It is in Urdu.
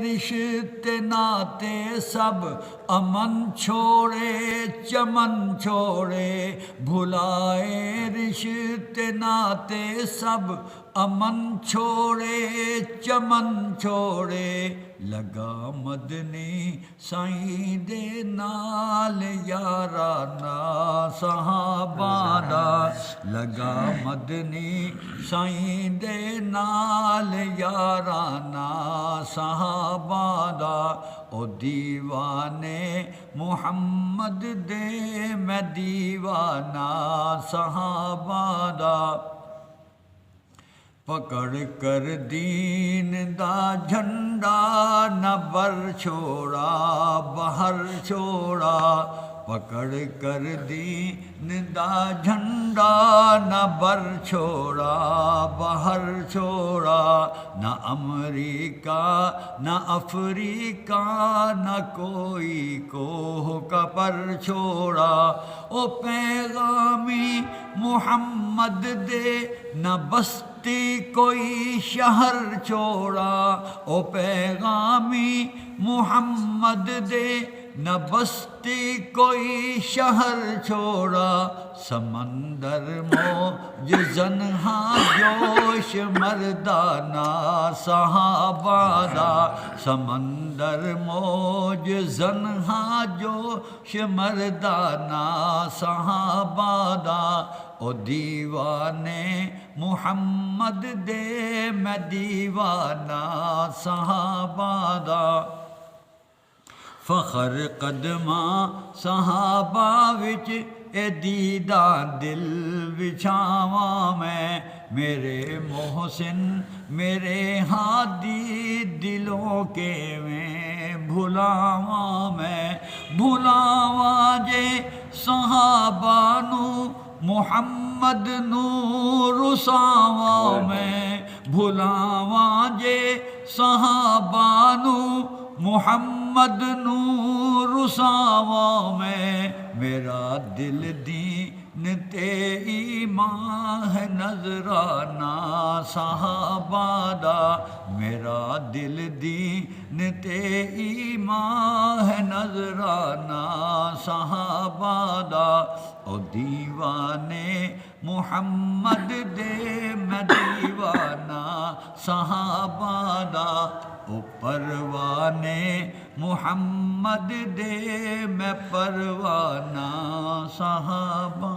رشتے ناتے سب امن چھوڑے چمن چھوڑے، بھلائے رشتے ناتے سب امن چھوڑے چمن چھوڑے، لگا مدنی سائیں دے نال یارانا صحابہ دا، لگا مدنی سائیں دے نال یارانا صحابہ دا، او دیوانے محمد دے میں دیوانہ صحابہ دا، پکڑ کر دین دا جھنڈا نہ بر چھوڑا باہر چھوڑا، پکڑ کر دین دا جھنڈا نہ بر چھوڑا باہر چھوڑا، نہ امریکہ نہ افریقہ نہ کوئی کوہ کا پر چھوڑا، او پیغامی محمد دے نہ بستی کوئی شہر چھوڑا، او پیغامی محمد دے نہ بستی کوئی شہر چھوڑا، سمندر موج زنہا جوش مردانہ صحابہ دا، سمندر موج زنہا جوش مردانہ صحابہ دا، او دیوانے محمد دے میں دیوانہ صحابہ دا، فخر قدماں صحابہ وچ اے دیداں دل وچھاواں میں، میرے محسن میرے ہادی دلوں کے میں بھلاواں میں، بھلاواں جے صحابہ نو محمد نور رساواں میں، بھلاواں جے صحابہ نو محمد نور رساواں میں، میرا دل دین تے ایمان ہے نذرانہ صحابہ دا، میرا دل دین تے ایمان ہے نذرانہ صحابہ دا، او دیوانے محمد دے میں دیوانہ صحابہ دا، او پروانے محمد دے میں پروانہ صحابہ